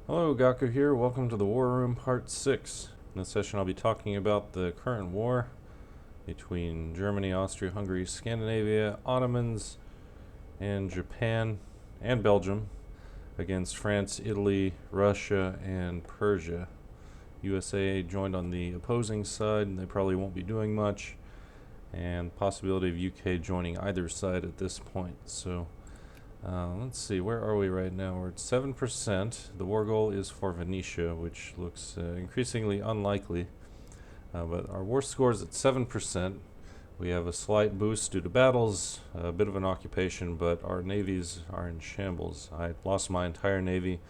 Hello, Gaku here. Welcome to the War Room Part 6. In this session I'll be talking about the current war between Germany, Austria, Hungary, Scandinavia, Ottomans, and Japan and Belgium against France, Italy, Russia, and Persia. USA joined on the opposing side, and they probably won't be doing much, and possibility of UK joining either side at this point. So let's see, where are we right now? We're at 7%. The war goal is for Venetia, which looks increasingly unlikely. But our war score is at 7%. We have a slight boost due to battles, a bit of an occupation, but our navies are in shambles. I lost my entire navy.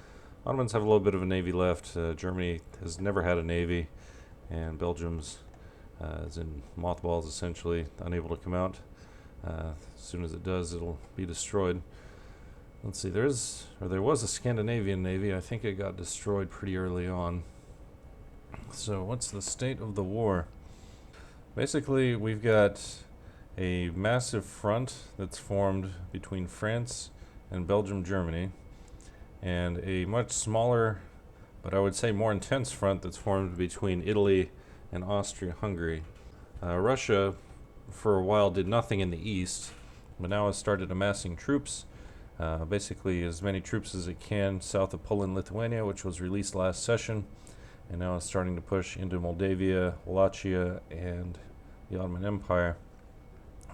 Ottomans have a little bit of a navy left. Germany has never had a navy, and Belgium's is in mothballs, essentially, unable to come out. As soon as it does, it'll be destroyed. Let's see, there was a Scandinavian navy. I think it got destroyed pretty early on. So what's the state of the war? Basically, we've got a massive front that's formed between France and Belgium, Germany, and a much smaller, but I would say more intense front that's formed between Italy and Austria, Hungary. Russia, for a while, did nothing in the east, but now has started amassing troops. Basically as many troops as it can south of Poland, Lithuania, which was released last session, and now it's starting to push into Moldavia, Wallachia, and the Ottoman Empire.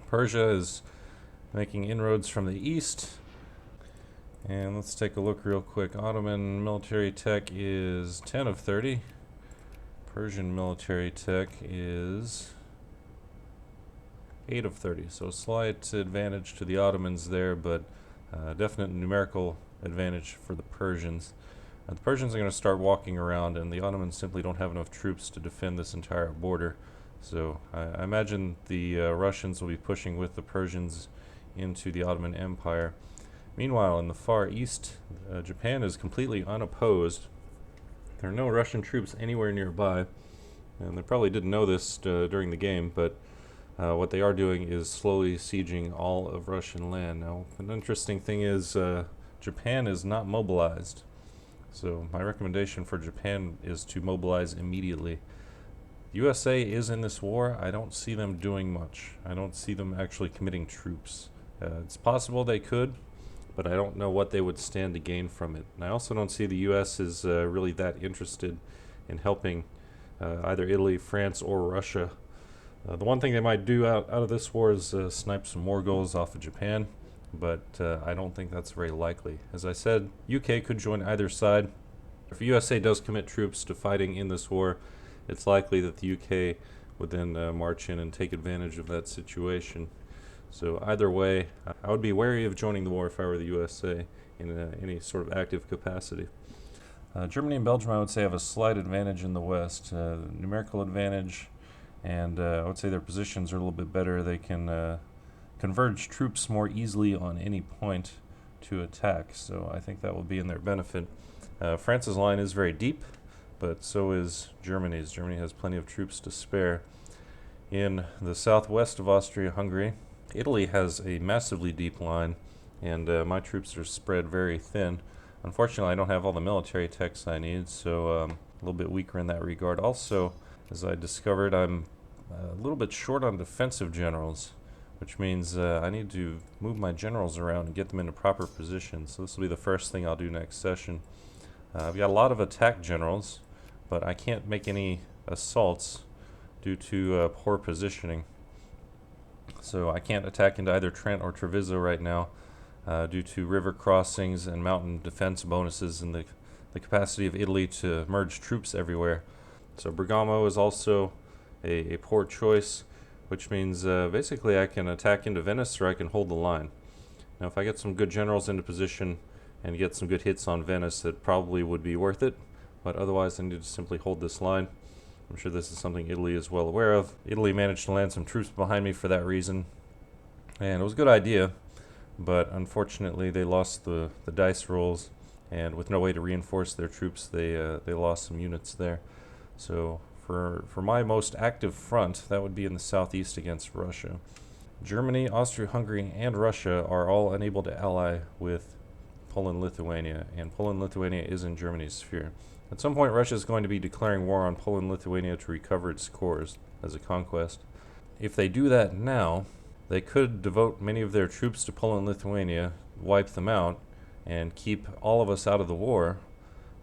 Persia is making inroads from the east, and let's take a look real quick. Ottoman military tech is 10 of 30. Persian military tech is 8 of 30, so slight advantage to the Ottomans there, but definite numerical advantage for the Persians. The Persians are going to start walking around, and the Ottomans simply don't have enough troops to defend this entire border. So I imagine the Russians will be pushing with the Persians into the Ottoman Empire. Meanwhile, in the far east, Japan is completely unopposed. There are no Russian troops anywhere nearby, and they probably didn't know this during the game, but what they are doing is slowly sieging all of Russian land. Now, an interesting thing is Japan is not mobilized. So my recommendation for Japan is to mobilize immediately. USA is in this war. I don't see them doing much. I don't see them actually committing troops. It's possible they could, but I don't know what they would stand to gain from it. And I also don't see the US is really that interested in helping either Italy, France, or Russia. The one thing they might do out of this war is snipe some more goals off of Japan, but I don't think that's very likely. As I said, UK could join either side. If USA does commit troops to fighting in this war, it's likely that the UK would then march in and take advantage of that situation. So either way, I would be wary of joining the war if I were the USA in any sort of active capacity. Germany and Belgium, I would say, have a slight advantage in the west, numerical advantage, and I would say their positions are a little bit better. They can converge troops more easily on any point to attack, so I think that will be in their benefit. France's line is very deep, but so is Germany's. Germany has plenty of troops to spare. In the southwest of Austria-Hungary, Italy has a massively deep line, and my troops are spread very thin. Unfortunately, I don't have all the military techs I need, so a little bit weaker in that regard. Also, as I discovered, I'm a little bit short on defensive generals, which means I need to move my generals around and get them into proper positions. So this will be the first thing I'll do next session. I've got a lot of attack generals, but I can't make any assaults due to poor positioning. So I can't attack into either Trent or Treviso right now due to river crossings and mountain defense bonuses and the capacity of Italy to merge troops everywhere. So Bergamo is also a poor choice, which means basically I can attack into Venice or I can hold the line. Now if I get some good generals into position and get some good hits on Venice, it probably would be worth it, but otherwise I need to simply hold this line. I'm sure this is something Italy is well aware of. Italy managed to land some troops behind me for that reason, and it was a good idea, but unfortunately they lost the dice rolls, and with no way to reinforce their troops, they lost some units there. So for my most active front, that would be in the southeast against Russia. Germany, Austria-Hungary, and Russia are all unable to ally with Poland-Lithuania, and Poland-Lithuania is in Germany's sphere. At some point, Russia is going to be declaring war on Poland-Lithuania to recover its cores as a conquest. If they do that now, they could devote many of their troops to Poland-Lithuania, wipe them out, and keep all of us out of the war,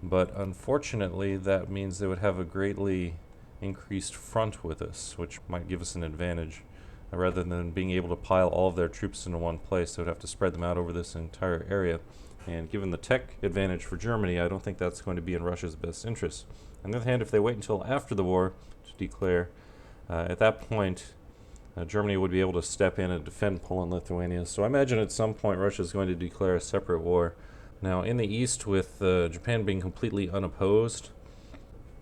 but unfortunately that means they would have a greatly increased front with us, which might give us an advantage. Rather than being able to pile all of their troops into one place, they would have to spread them out over this entire area. And given the tech advantage for Germany, I don't think that's going to be in Russia's best interest. On the other hand, if they wait until after the war to declare, at that point, Germany would be able to step in and defend Poland-Lithuania. So I imagine at some point Russia is going to declare a separate war. Now, in the east, with Japan being completely unopposed,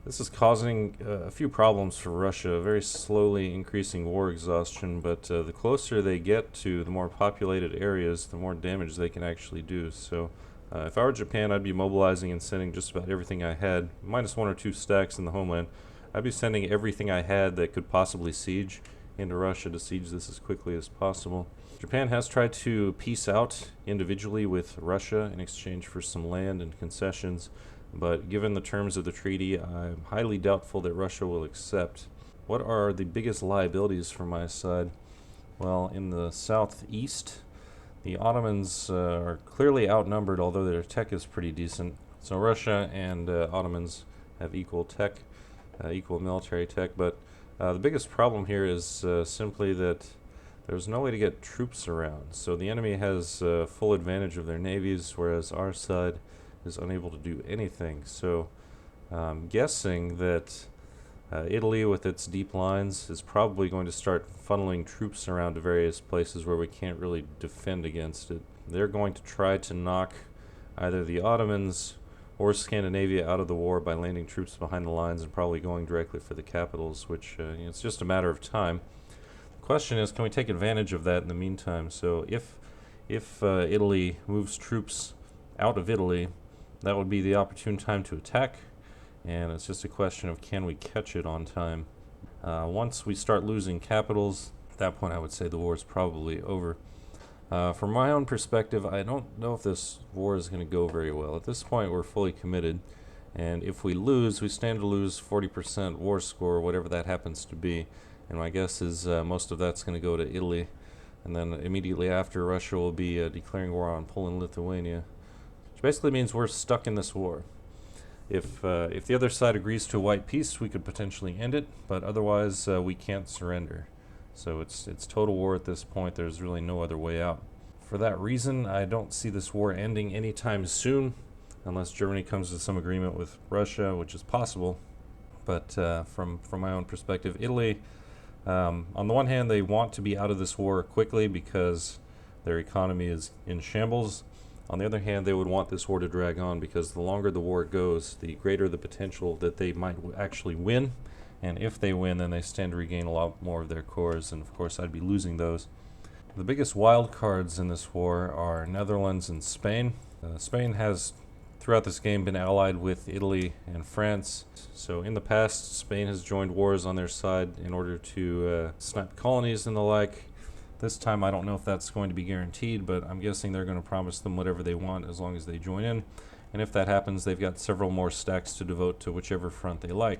this is causing a few problems for Russia, very slowly increasing war exhaustion, but the closer they get to the more populated areas, the more damage they can actually do. So if I were Japan, I'd be mobilizing and sending just about everything I had, minus 1 or 2 stacks in the homeland. I'd be sending everything I had that could possibly siege into Russia to siege this as quickly as possible. Japan has tried to peace out individually with Russia in exchange for some land and concessions, but given the terms of the treaty, I'm highly doubtful that Russia will accept. What are the biggest liabilities from my side? Well, in the southeast, the Ottomans are clearly outnumbered, although their tech is pretty decent. So Russia and Ottomans have equal tech, equal military tech, but the biggest problem here is simply that there's no way to get troops around. So the enemy has full advantage of their navies, whereas our side is unable to do anything. So I'm guessing that Italy, with its deep lines, is probably going to start funneling troops around to various places where we can't really defend against it. They're going to try to knock either the Ottomans or Scandinavia out of the war by landing troops behind the lines and probably going directly for the capitals, which it's just a matter of time. The question is, can we take advantage of that in the meantime? So if Italy moves troops out of Italy, that would be the opportune time to attack, and it's just a question of can we catch it on time. Once we start losing capitals, at that point I would say the war is probably over. From my own perspective, I don't know if this war is going to go very well. At this point, we're fully committed, and if we lose, we stand to lose 40% war score, whatever that happens to be, and my guess is most of that's going to go to Italy, and then immediately after, Russia will be declaring war on Poland-Lithuania, which basically means we're stuck in this war. If the other side agrees to a white peace, we could potentially end it, but otherwise we can't surrender. So it's total war at this point. There's really no other way out. For that reason, I don't see this war ending anytime soon, unless Germany comes to some agreement with Russia, which is possible. But from my own perspective, Italy, on the one hand, they want to be out of this war quickly because their economy is in shambles. On the other hand, they would want this war to drag on because the longer the war goes, the greater the potential that they might actually win. And if they win, then they stand to regain a lot more of their cores, and of course I'd be losing those. The biggest wild cards in this war are Netherlands and Spain. Spain has, throughout this game, been allied with Italy and France. So in the past, Spain has joined wars on their side in order to snipe colonies and the like. This time I don't know if that's going to be guaranteed, but I'm guessing they're going to promise them whatever they want as long as they join in. And if that happens, they've got several more stacks to devote to whichever front they like.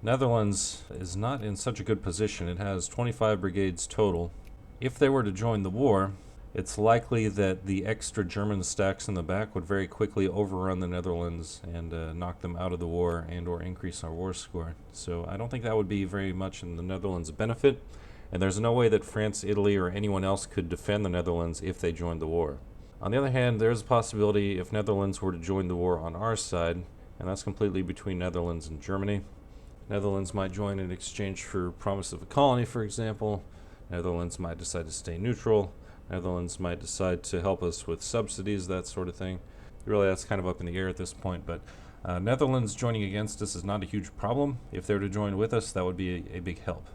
Netherlands is not in such a good position. It has 25 brigades total. If they were to join the war, it's likely that the extra German stacks in the back would very quickly overrun the Netherlands and knock them out of the war and or increase our war score. So I don't think that would be very much in the Netherlands' benefit, and there's no way that France, Italy, or anyone else could defend the Netherlands if they joined the war. On the other hand, there's a possibility if Netherlands were to join the war on our side, and that's completely between Netherlands and Germany. Netherlands might join in exchange for promise of a colony, for example. Netherlands might decide to stay neutral. Netherlands might decide to help us with subsidies, that sort of thing. Really, that's kind of up in the air at this point, but Netherlands joining against us is not a huge problem. If they were to join with us, that would be a big help.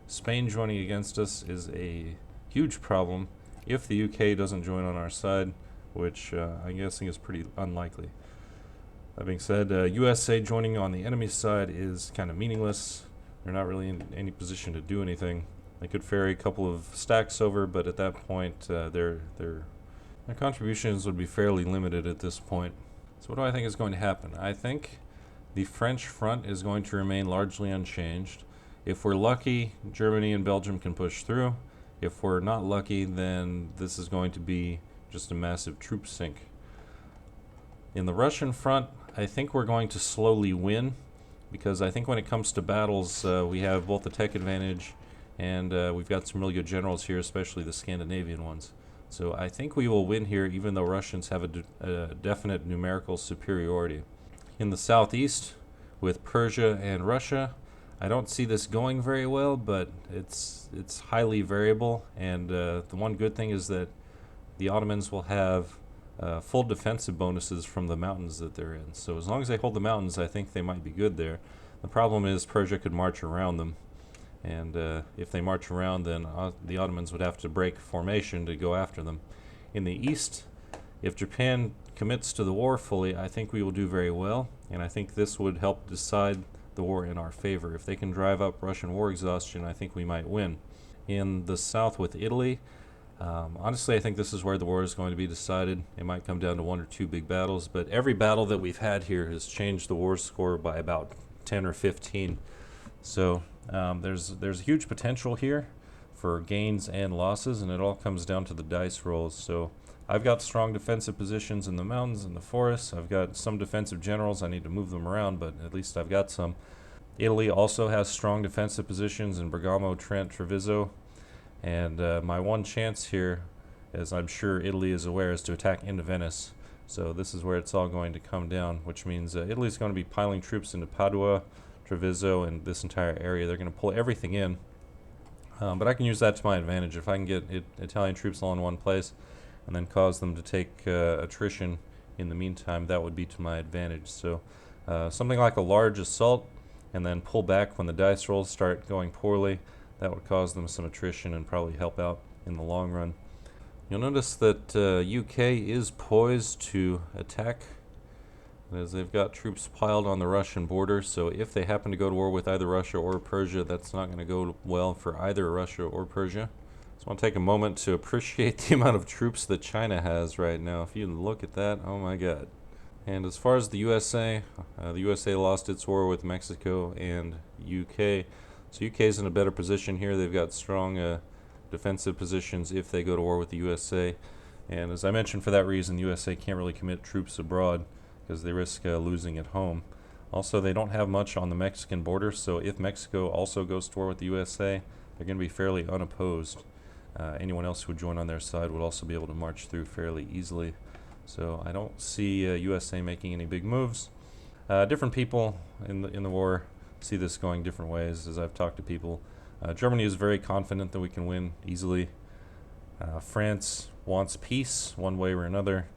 Spain joining against us is a huge problem if the UK doesn't join on our side, which I'm guessing is pretty unlikely. That being said, USA joining on the enemy side is kind of meaningless. They're not really in any position to do anything. They could ferry a couple of stacks over, but at that point, they're My contributions would be fairly limited at this point. So what do I think is going to happen? I think the French front is going to remain largely unchanged. If we're lucky, Germany and Belgium can push through. If we're not lucky, then this is going to be just a massive troop sink. In the Russian front, I think we're going to slowly win, because I think when it comes to battles, we have both the tech advantage and we've got some really good generals here, especially the Scandinavian ones. So I think we will win here, even though Russians have a definite numerical superiority. In the southeast, with Persia and Russia, I don't see this going very well, but it's highly variable. And the one good thing is that the Ottomans will have full defensive bonuses from the mountains that they're in. So as long as they hold the mountains, I think they might be good there. The problem is Persia could march around them. And if they march around, then the Ottomans would have to break formation to go after them. In the east, if Japan commits to the war fully, I think we will do very well, and I think this would help decide the war in our favor. If they can drive up Russian war exhaustion, I think we might win. In the south with Italy, honestly, I think this is where the war is going to be decided. It might come down to one or two big battles, but every battle that we've had here has changed the war score by about 10 or 15. So there's huge potential here for gains and losses, and it all comes down to the dice rolls. So I've got strong defensive positions in the mountains and the forests. I've got some defensive generals. I need to move them around, but at least I've got some. Italy also has strong defensive positions in Bergamo, Trent, Treviso, and my one chance here, as I'm sure Italy is aware, is to attack into Venice. So this is where it's all going to come down, which means Italy's going to be piling troops into Padua, Treviso, and this entire area. They're going to pull everything in, but I can use that to my advantage. If I can get Italian troops all in one place and then cause them to take attrition in the meantime, that would be to my advantage. So something like a large assault and then pull back when the dice rolls start going poorly, that would cause them some attrition and probably help out in the long run. You'll notice that UK is poised to attack, as they've got troops piled on the Russian border. So if they happen to go to war with either Russia or Persia, that's not going to go well for either Russia or Persia. So I want to take a moment to appreciate the amount of troops that China has right now. If you look at that, oh my god. And as far as the USA lost its war with Mexico and UK. So UK is in a better position here. They've got strong defensive positions if they go to war with the USA. And as I mentioned, for that reason, the USA can't really commit troops abroad, because they risk losing at home. Also, they don't have much on the Mexican border, so if Mexico also goes to war with the USA, they're going to be fairly unopposed. Anyone else who would join on their side would also be able to march through fairly easily. So I don't see USA making any big moves. Different people in the war see this going different ways, as I've talked to people. Germany is very confident that we can win easily. France wants peace one way or another.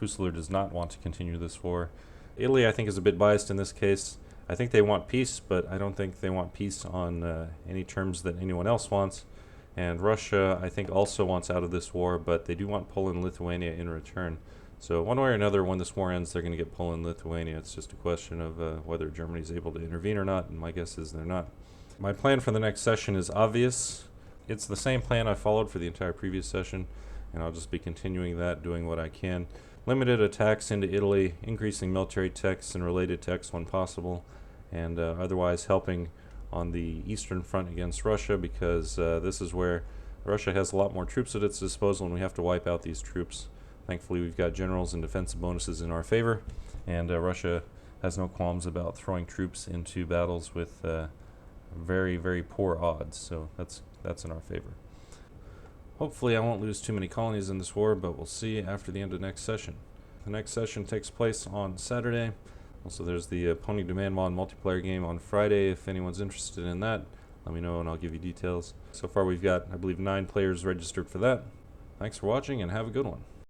Fusilier does not want to continue this war. Italy, I think, is a bit biased in this case. I think they want peace, but I don't think they want peace on any terms that anyone else wants. And Russia, I think, also wants out of this war, but they do want Poland and Lithuania in return. So one way or another, when this war ends, they're going to get Poland and Lithuania. It's just a question of whether Germany is able to intervene or not, and my guess is they're not. My plan for the next session is obvious. It's the same plan I followed for the entire previous session, and I'll just be continuing that, doing what I can. Limited attacks into Italy, increasing military techs and related techs when possible, and otherwise helping on the Eastern Front against Russia, because this is where Russia has a lot more troops at its disposal, and we have to wipe out these troops. Thankfully, we've got generals and defensive bonuses in our favor, and Russia has no qualms about throwing troops into battles with very, very poor odds, so that's in our favor. Hopefully I won't lose too many colonies in this war, but we'll see after the end of next session. The next session takes place on Saturday. Also, there's the Pony Demand Mod multiplayer game on Friday. If anyone's interested in that, let me know and I'll give you details. So far we've got, I believe, 9 players registered for that. Thanks for watching and have a good one.